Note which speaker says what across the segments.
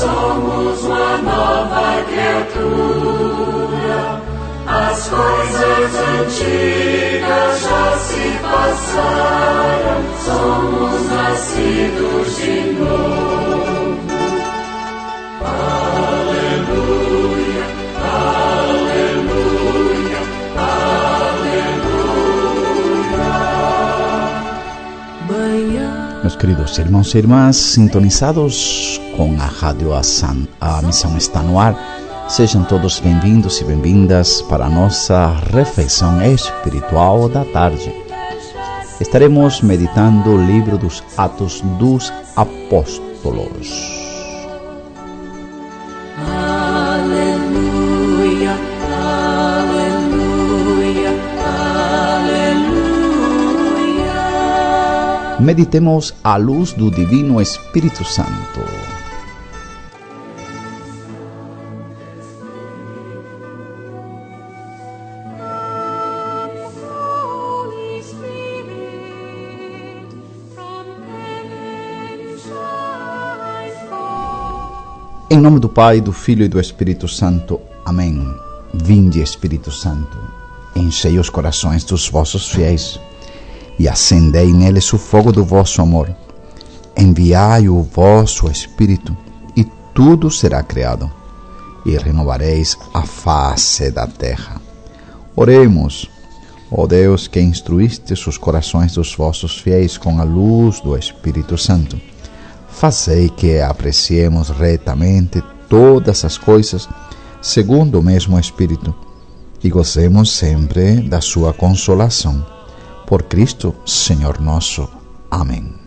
Speaker 1: somos uma nova criatura. As coisas antigas já se passaram, somos nascidos de novo. Aleluia, aleluia, aleluia.
Speaker 2: Meus queridos irmãos e irmãs, sintonizados com a Rádio A Missão está no ar, sejam todos bem-vindos e bem-vindas para a nossa reflexão espiritual da tarde. Estaremos meditando o livro dos Atos dos Apóstolos.
Speaker 1: Aleluia, aleluia, aleluia.
Speaker 2: Meditemos à luz do Divino Espírito Santo. Em nome do Pai, do Filho e do Espírito Santo. Amém. Vinde, Espírito Santo, enchei os corações dos vossos fiéis e acendei neles o fogo do vosso amor. Enviai o vosso Espírito e tudo será criado e renovareis a face da terra. Oremos. Ó Deus, que instruístes os corações dos vossos fiéis com a luz do Espírito Santo, fazei que apreciemos retamente todas as coisas segundo o mesmo Espírito e gozemos sempre da sua consolação. Por Cristo, Senhor nosso. Amém.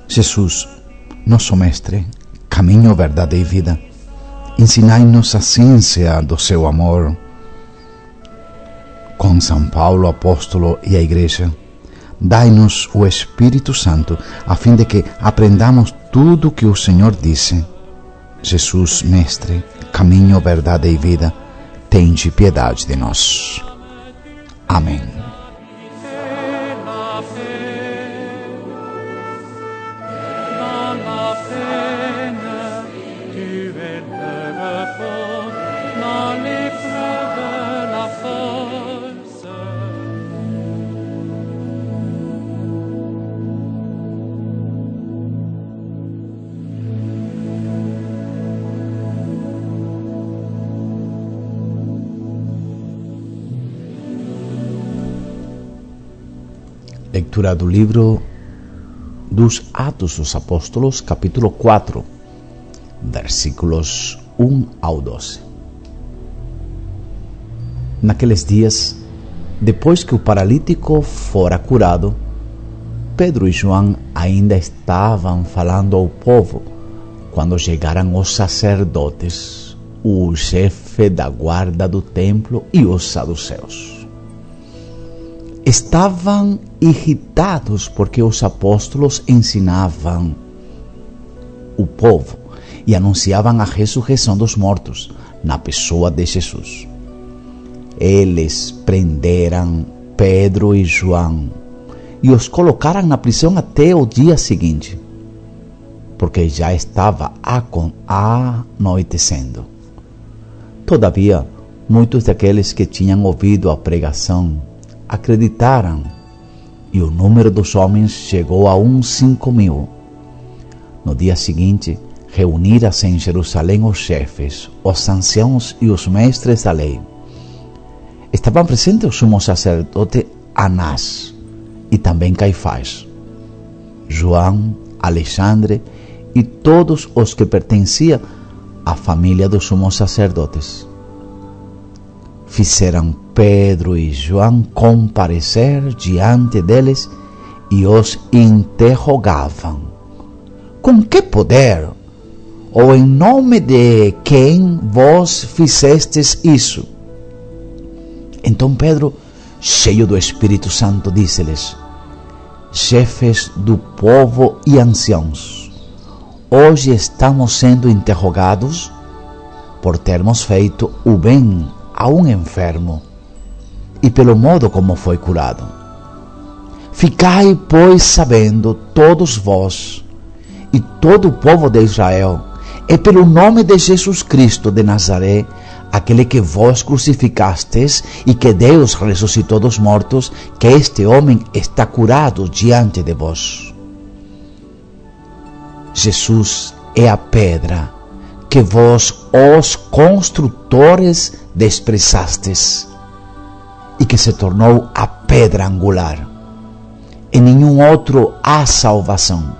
Speaker 2: Jesus, nosso Mestre, caminho, verdade e vida, ensinai-nos a ciência do seu amor. Com São Paulo, apóstolo e a Igreja, dai-nos o Espírito Santo, a fim de que aprendamos tudo o que o Senhor disse. Jesus, Mestre, caminho, verdade e vida, tende piedade de nós. Amém. Leitura do livro dos Atos dos Apóstolos, capítulo 4, versículos 1 ao 12. Naqueles dias, depois que o paralítico fora curado, Pedro e João ainda estavam falando ao povo quando chegaram os sacerdotes, o chefe da guarda do templo e os saduceus. Estavam irritados porque os apóstolos ensinavam o povo e anunciavam a ressurreição dos mortos na pessoa de Jesus. Eles prenderam Pedro e João e os colocaram na prisão até o dia seguinte, porque já estava anoitecendo. Todavia, muitos daqueles que tinham ouvido a pregação acreditaram, e o número dos homens chegou a uns 5.000. No dia seguinte, reuniram-se em Jerusalém os chefes, os anciãos e os mestres da lei. Estavam presentes o sumo sacerdote Anás e também Caifás, João, Alexandre e todos os que pertenciam à família dos sumos sacerdotes. Fizeram Pedro e João comparecer diante deles e os interrogavam: com que poder? Ou em nome de quem vós fizestes isso? Então Pedro, cheio do Espírito Santo, disse-lhes: chefes do povo e anciãos, hoje estamos sendo interrogados por termos feito o bem a um enfermo e pelo modo como foi curado. Ficai, pois, sabendo, todos vós e todo o povo de Israel, é pelo nome de Jesus Cristo de Nazaré, aquele que vós crucificastes e que Deus ressuscitou dos mortos, que este homem está curado diante de vós. Jesus é a pedra que vós, os construtores, desprezastes e que se tornou a pedra angular. Em nenhum outro há salvação,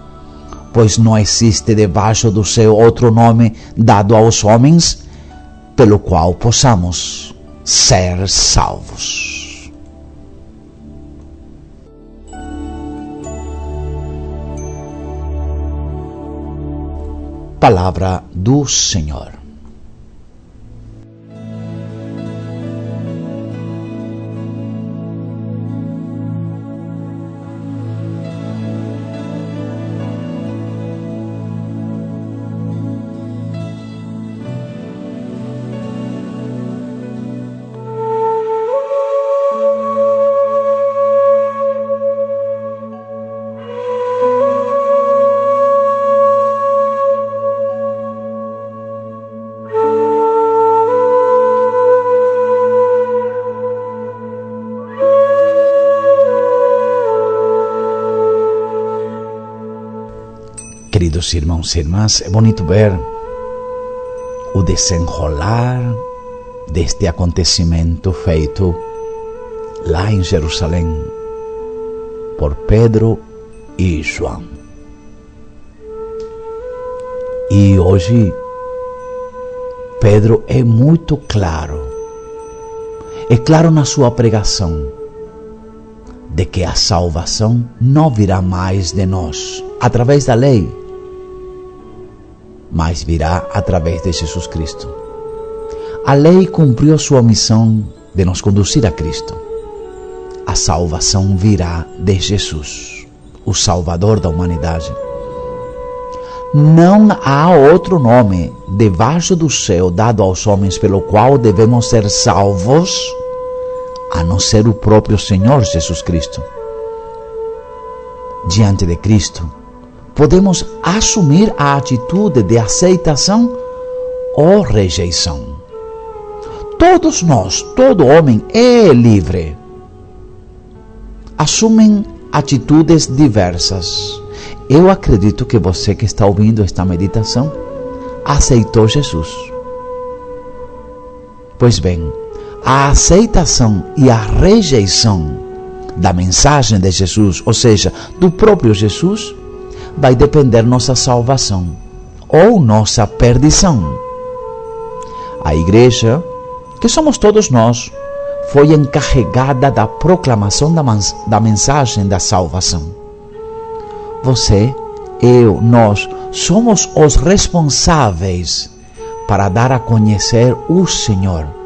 Speaker 2: pois não existe debaixo do céu outro nome dado aos homens pelo qual possamos ser salvos. Palavra do Senhor. Queridos irmãos e irmãs, é bonito ver o desenrolar deste acontecimento feito lá em Jerusalém por Pedro e João. E hoje Pedro é muito claro, na sua pregação, de que a salvação não virá mais de nós, através da lei, mas virá através de Jesus Cristo. A lei cumpriu sua missão de nos conduzir a Cristo. A salvação virá de Jesus, o Salvador da humanidade. Não há outro nome debaixo do céu dado aos homens pelo qual devemos ser salvos, a não ser o próprio Senhor Jesus Cristo. Diante de Cristo, podemos assumir a atitude de aceitação ou rejeição. Todos nós, todo homem é livre. Assumem atitudes diversas. Eu acredito que você que está ouvindo esta meditação aceitou Jesus. Pois bem, a aceitação e a rejeição da mensagem de Jesus, ou seja, do próprio Jesus, vai depender nossa salvação ou nossa perdição. A igreja, que somos todos nós, foi encarregada da proclamação da mensagem da salvação. Você, eu, nós somos os responsáveis para dar a conhecer o Senhor,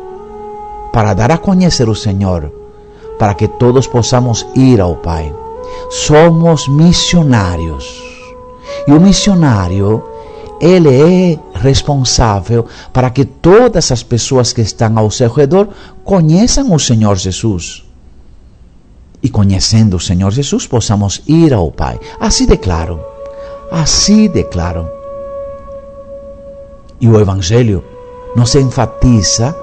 Speaker 2: para que todos possamos ir ao Pai. Somos missionários. E o missionário, ele é responsável para que todas as pessoas que estão ao seu redor conheçam o Senhor Jesus. E conhecendo o Senhor Jesus, possamos ir ao Pai. Assim de claro. E o Evangelho nos enfatiza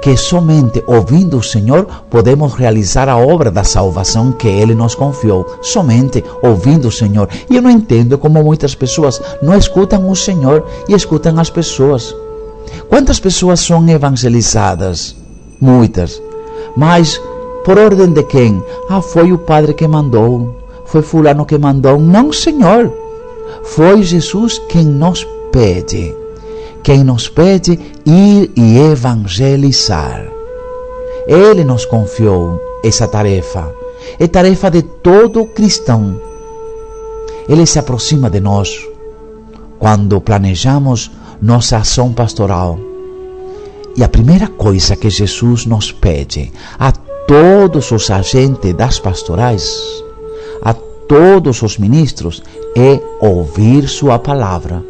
Speaker 2: que somente ouvindo o Senhor podemos realizar a obra da salvação que Ele nos confiou. Somente ouvindo o Senhor. E eu não entendo como muitas pessoas não escutam o Senhor e escutam as pessoas. Quantas pessoas são evangelizadas? Muitas. Mas por ordem de quem? Foi o padre que mandou. Foi fulano que mandou. Não, Senhor. Foi Jesus quem nos pede. Quem nos pede ir e evangelizar. Ele nos confiou essa tarefa. é tarefa de todo cristão. Ele se aproxima de nós quando planejamos nossa ação pastoral. E a primeira coisa que Jesus nos pede a todos os agentes das pastorais, a todos os ministros, é ouvir sua palavra.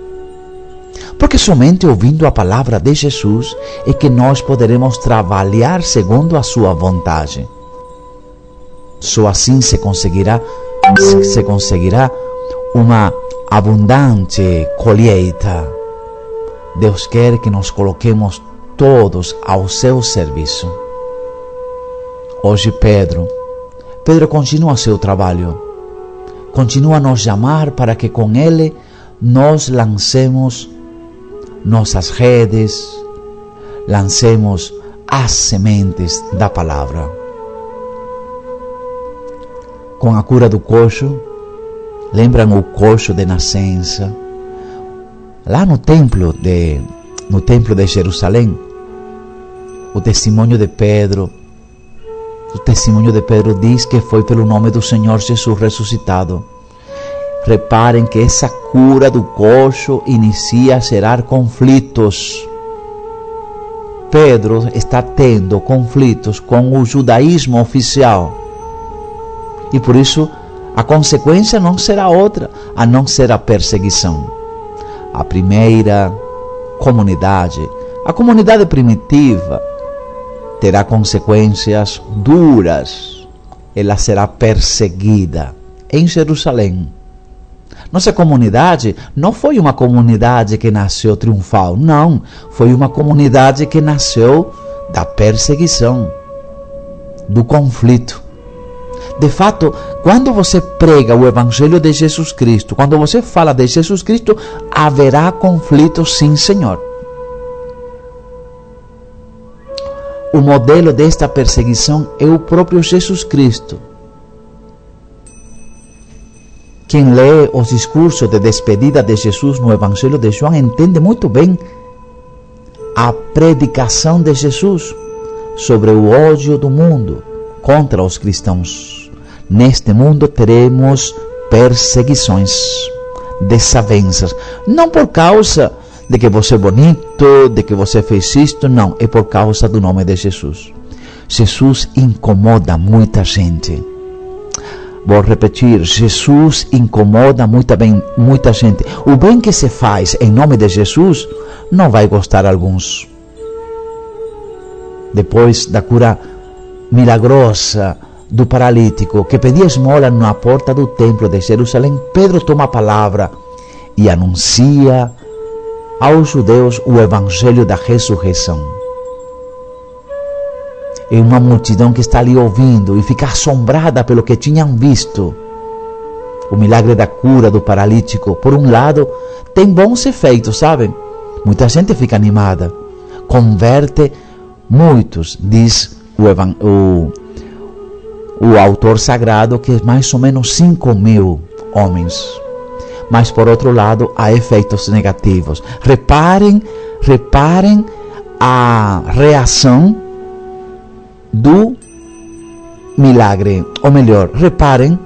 Speaker 2: Porque somente ouvindo a palavra de Jesus é que nós poderemos trabalhar segundo a sua vontade. Só assim se conseguirá uma abundante colheita. Deus quer que nos coloquemos todos ao seu serviço. Hoje Pedro continua seu trabalho, continua a nos chamar para que com ele nós lancemos nossas redes, lancemos as sementes da palavra. Com a cura do coxo, lembram o coxo de nascença? Lá no templo de Jerusalém, o testemunho de Pedro diz que foi pelo nome do Senhor Jesus ressuscitado. Reparem que essa cura do coxo inicia a gerar conflitos. Pedro está tendo conflitos com o judaísmo oficial. E por isso a consequência não será outra a não ser a perseguição. A primeira comunidade, a comunidade primitiva, terá consequências duras. Ela será perseguida em Jerusalém. Nossa comunidade não foi uma comunidade que nasceu triunfal, não. Foi uma comunidade que nasceu da perseguição, do conflito. De fato, quando você prega o Evangelho de Jesus Cristo, quando você fala de Jesus Cristo, haverá conflito, sim, Senhor. O modelo desta perseguição é o próprio Jesus Cristo. Quem lê os discursos de despedida de Jesus no Evangelho de João entende muito bem a predicação de Jesus sobre o ódio do mundo contra os cristãos. Neste mundo teremos perseguições, desavenças, não por causa de que você é bonito, de que você fez isto, não, é por causa do nome de Jesus. Jesus incomoda muita gente. Vou repetir, Jesus incomoda muita gente. O bem que se faz em nome de Jesus não vai gostar a alguns. Depois da cura milagrosa do paralítico que pedia esmola na porta do templo de Jerusalém, Pedro toma a palavra e anuncia aos judeus o evangelho da ressurreição. É uma multidão que está ali ouvindo e fica assombrada pelo que tinham visto. O milagre da cura do paralítico, por um lado, tem bons efeitos, sabem? Muita gente fica animada, converte muitos, diz o autor sagrado, que é mais ou menos 5.000 homens. Mas por outro lado, há efeitos negativos. Reparem a reação do milagre, ou melhor, reparem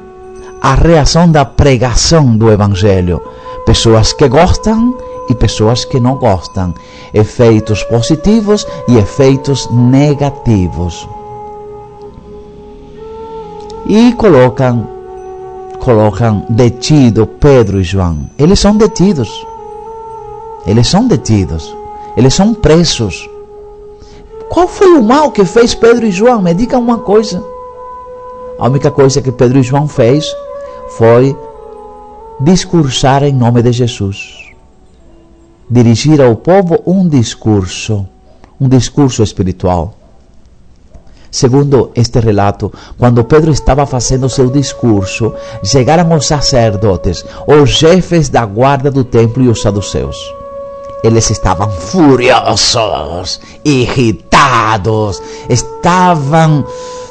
Speaker 2: a reação da pregação do Evangelho. Pessoas que gostam e pessoas que não gostam. Efeitos positivos e efeitos negativos. E colocam detido Pedro e João. Eles são detidos. Eles são presos. Qual foi o mal que fez Pedro e João? Me diga uma coisa. A única coisa que Pedro e João fez foi discursar em nome de Jesus. Dirigir ao povo um discurso espiritual. Segundo este relato, quando Pedro estava fazendo seu discurso, chegaram os sacerdotes, os chefes da guarda do templo e os saduceus. Eles estavam furiosos, irritados, estavam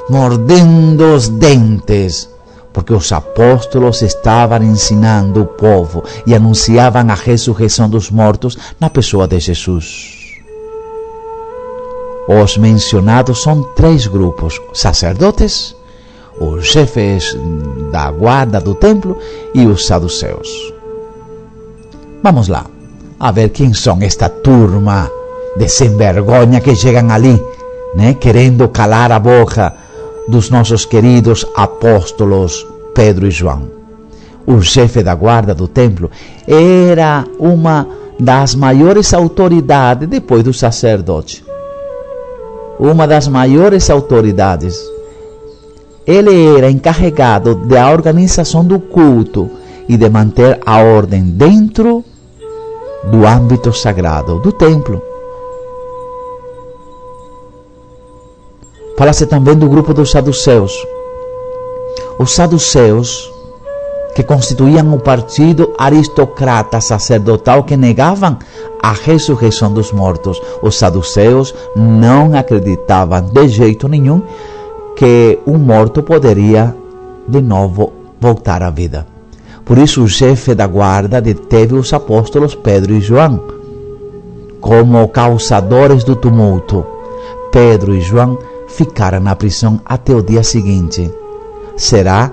Speaker 2: mordendo os dentes, porque os apóstolos estavam ensinando o povo e anunciavam a ressurreição dos mortos na pessoa de Jesus. Os mencionados são 3 grupos: sacerdotes, os chefes da guarda do templo e os saduceus. Vamos lá, a ver quem são esta turma de sem vergonha que chegam ali, né, querendo calar a boca dos nossos queridos apóstolos Pedro e João. O chefe da guarda do templo era uma das maiores autoridades depois do sacerdote. Uma das maiores autoridades. Ele era encarregado da organização do culto e de manter a ordem dentro do âmbito sagrado do templo. Fala-se também do grupo dos saduceus. Os saduceus, que constituíam o partido aristocrata sacerdotal que negavam a ressurreição dos mortos. Os saduceus não acreditavam de jeito nenhum que um morto poderia de novo voltar à vida. Por isso o chefe da guarda deteve os apóstolos Pedro e João como causadores do tumulto. Pedro e João ficaram na prisão até o dia seguinte. Será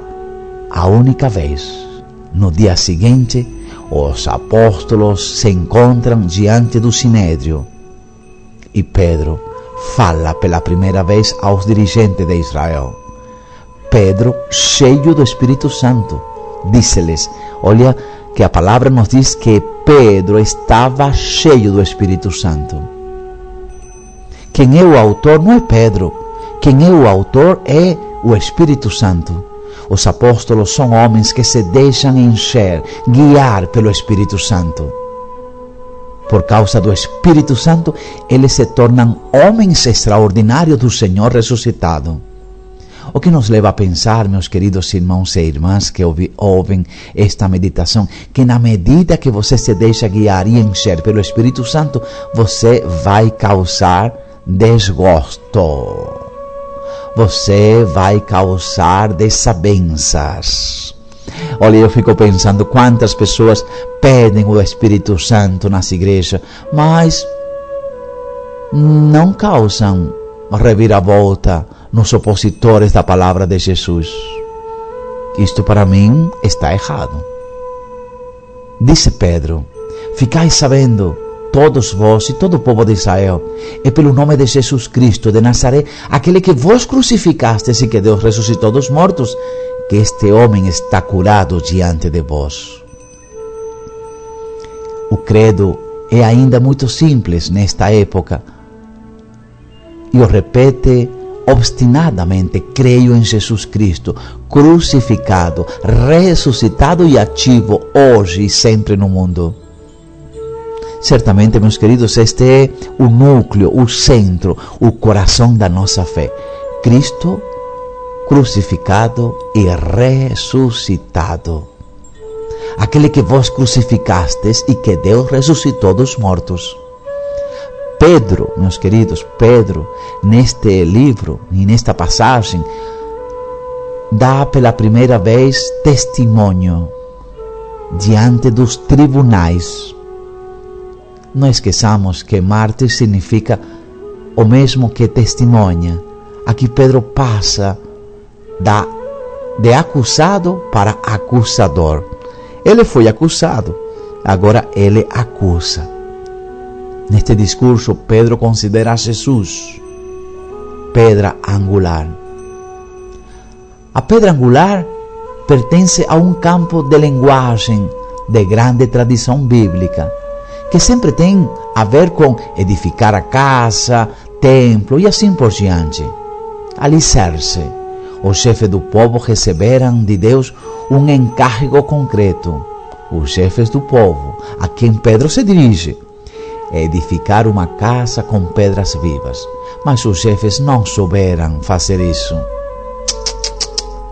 Speaker 2: a única vez. No dia seguinte, os apóstolos se encontram diante do sinédrio e Pedro fala pela primeira vez aos dirigentes de Israel. Pedro, cheio do Espírito Santo, disse-lhes, olha que a palavra nos diz que Pedro estava cheio do Espírito Santo. Quem é o autor não é Pedro, quem é o autor é o Espírito Santo. Os apóstolos são homens que se deixam encher, guiar pelo Espírito Santo. Por causa do Espírito Santo, eles se tornam homens extraordinários do Senhor ressuscitado. O que nos leva a pensar, meus queridos irmãos e irmãs que ouvem esta meditação, que na medida que você se deixa guiar e encher pelo Espírito Santo, você vai causar desgosto. Você vai causar desavenças. Olha, eu fico pensando quantas pessoas pedem o Espírito Santo nas igrejas, mas não causam reviravolta nos opositores da palavra de Jesus. Isto para mim está errado. Disse Pedro, ficai sabendo, todos vós e todo o povo de Israel, é pelo nome de Jesus Cristo de Nazaré, aquele que vos crucificastes e que Deus ressuscitou dos mortos, que este homem está curado diante de vós. O credo é ainda muito simples nesta época. E o repete obstinadamente: creio em Jesus Cristo, crucificado, ressuscitado e ativo hoje e sempre no mundo. Certamente, meus queridos, este é o núcleo, o centro, o coração da nossa fé. Cristo crucificado e ressuscitado. Aquele que vós crucificastes e que Deus ressuscitou dos mortos. Pedro, meus queridos, Pedro, neste livro e nesta passagem, dá pela primeira vez testemunho diante dos tribunais. Não esqueçamos que mártir significa o mesmo que testemunha. Aqui Pedro passa de acusado para acusador. Ele foi acusado, agora ele acusa. Neste discurso, Pedro considera Jesus pedra angular. A pedra angular pertence a um campo de linguagem de grande tradição bíblica, que sempre tem a ver com edificar a casa, templo e assim por diante. Alicerce. Os chefes do povo receberam de Deus um encargo concreto. Os chefes do povo, a quem Pedro se dirige, é edificar uma casa com pedras vivas. Mas os chefes não souberam fazer isso.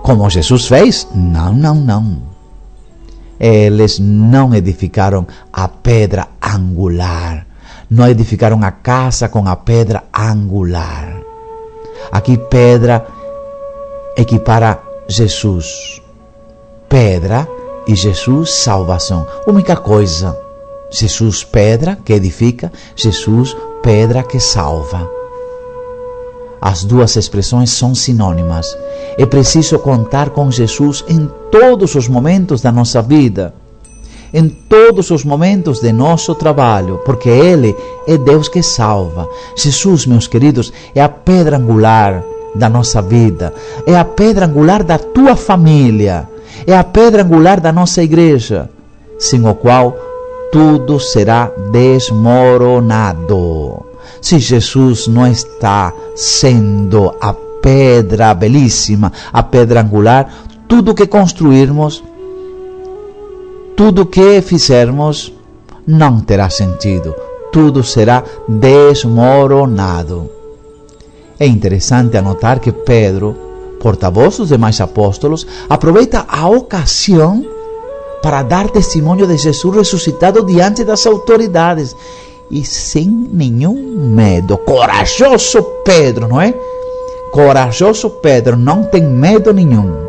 Speaker 2: Como Jesus fez? Não. Eles não edificaram a pedra angular. Não edificaram a casa com a pedra angular. Aqui pedra equipara Jesus. Pedra e Jesus salvação. Única coisa. Jesus pedra que edifica, Jesus pedra que salva. As duas expressões são sinônimas. É preciso contar com Jesus em todos os momentos da nossa vida, em todos os momentos de nosso trabalho, porque Ele é Deus que salva. Jesus, meus queridos, é a pedra angular da nossa vida, é a pedra angular da tua família, é a pedra angular da nossa igreja, sem o qual tudo será desmoronado. Se Jesus não está sendo a pedra belíssima, a pedra angular, tudo que construirmos, tudo que fizermos, não terá sentido. Tudo será desmoronado. É interessante anotar que Pedro, porta-voz dos demais apóstolos, aproveita a ocasião para dar testemunho de Jesus ressuscitado diante das autoridades. E sem nenhum medo. Corajoso Pedro, não é? Corajoso Pedro, não tem medo nenhum.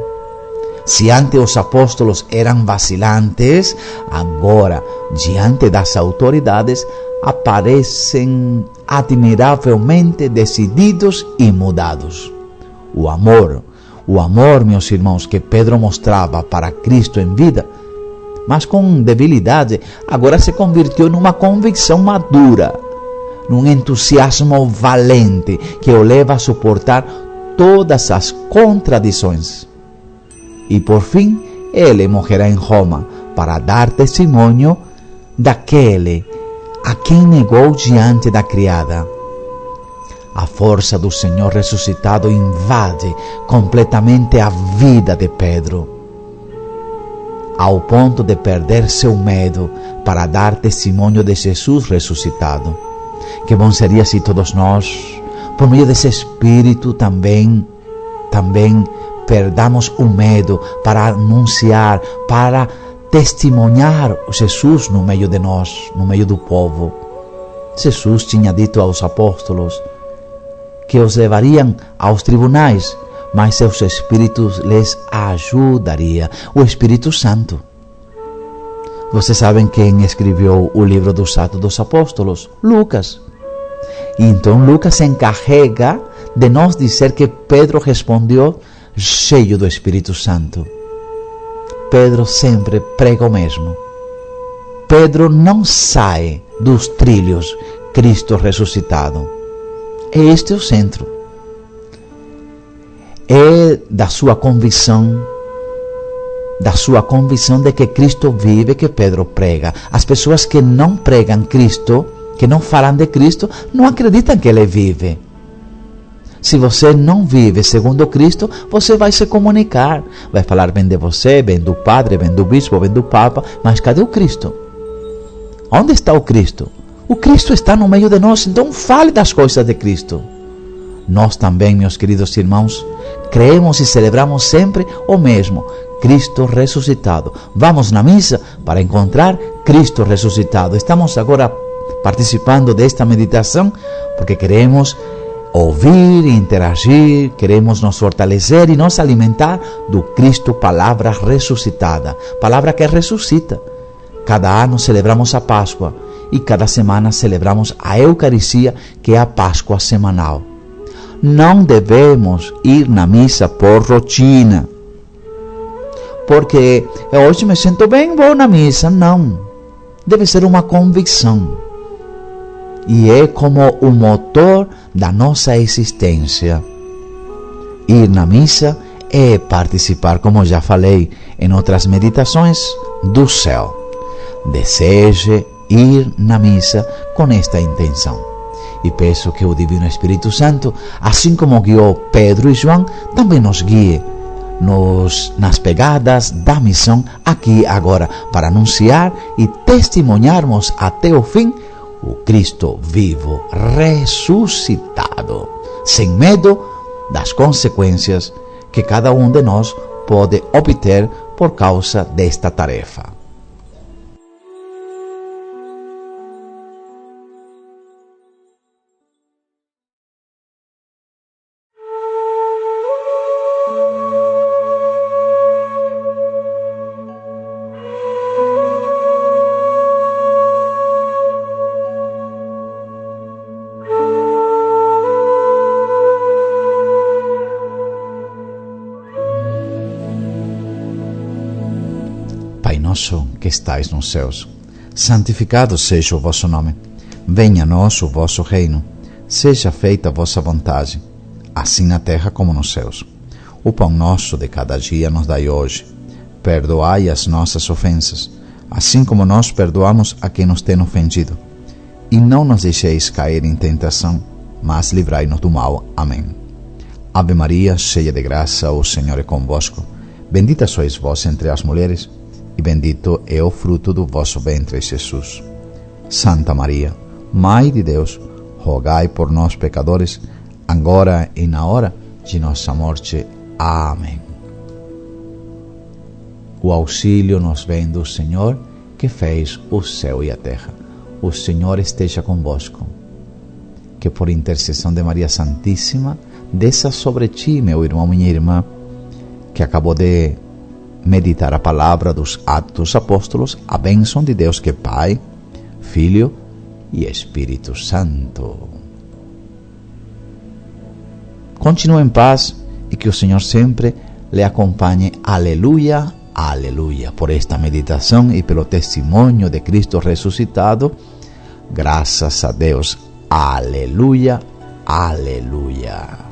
Speaker 2: Se antes os apóstolos eram vacilantes, agora, diante das autoridades, aparecem admiravelmente decididos e mudados. O amor, meus irmãos, que Pedro mostrava para Cristo em vida, mas com debilidade, agora se convirtiu numa convicção madura, num entusiasmo valente que o leva a suportar todas as contradições. E por fim, ele morrerá em Roma para dar testemunho daquele a quem negou diante da criada. A força do Senhor ressuscitado invade completamente a vida de Pedro, ao ponto de perder seu medo para dar testemunho de Jesus ressuscitado. Que bom seria se todos nós, por meio desse Espírito, também perdamos o medo para anunciar, para testemunhar Jesus no meio de nós, no meio do povo. Jesus tinha dito aos apóstolos que os levariam aos tribunais, mas seus espíritos lhes ajudaria. O Espírito Santo. Vocês sabem quem escreveu o livro dos Atos dos Apóstolos? Lucas. E então Lucas se encarrega de nos dizer que Pedro respondeu cheio do Espírito Santo. Pedro sempre prega o mesmo. Pedro não sai dos trilhos Cristo ressuscitado. Este é o centro. É da sua convicção de que Cristo vive, que Pedro prega. As pessoas que não pregam Cristo, que não falam de Cristo, não acreditam que Ele vive. Se você não vive segundo Cristo, você vai se comunicar, vai falar bem de você, bem do padre, bem do bispo, bem do papa, mas cadê o Cristo? Onde está o Cristo? O Cristo está no meio de nós, então fale das coisas de Cristo. Nós também, meus queridos irmãos, cremos e celebramos sempre o mesmo, Cristo ressuscitado. Vamos na missa para encontrar Cristo ressuscitado. Estamos agora participando desta meditação porque queremos ouvir e interagir, queremos nos fortalecer e nos alimentar do Cristo, palavra ressuscitada, palavra que ressuscita. Cada ano celebramos a Páscoa e cada semana celebramos a Eucaristia, que é a Páscoa semanal. Não devemos ir na missa por rotina, porque hoje me sinto bem, vou na missa. Não, deve ser uma convicção. E é como o motor da nossa existência. Ir na missa é participar, como já falei em outras meditações, do céu. Deseje ir na missa com esta intenção. E peço que o Divino Espírito Santo, assim como guiou Pedro e João, também nos guie nas pegadas da missão aqui agora, para anunciar e testemunharmos até o fim o Cristo vivo, ressuscitado, sem medo das consequências que cada um de nós pode obter por causa desta tarefa. nosso que estais nos céus, santificado seja o vosso nome. Venha a nós o vosso reino. Seja feita a vossa vontade, assim na terra como nos céus. O pão nosso de cada dia nos dai hoje. Perdoai as nossas ofensas, assim como nós perdoamos a quem nos tem ofendido. E não nos deixeis cair em tentação, mas livrai-nos do mal. Amém. Ave Maria, cheia de graça, o Senhor é convosco. Bendita sois vós entre as mulheres, e bendito é o fruto do vosso ventre, Jesus. Santa Maria, Mãe de Deus, rogai por nós, pecadores, agora e na hora de nossa morte. Amém. O auxílio nos vem do Senhor, que fez o céu e a terra. O Senhor esteja convosco. Que por intercessão de Maria Santíssima, desça sobre ti, meu irmão, minha irmã, que acabou de meditar a palavra dos Atos dos Apóstolos, a bênção de Deus que é Pai, Filho e Espírito Santo. Continue em paz e que o Senhor sempre lhe acompanhe. Aleluia, aleluia. Por esta meditação e pelo testemunho de Cristo ressuscitado, graças a Deus. Aleluia, aleluia.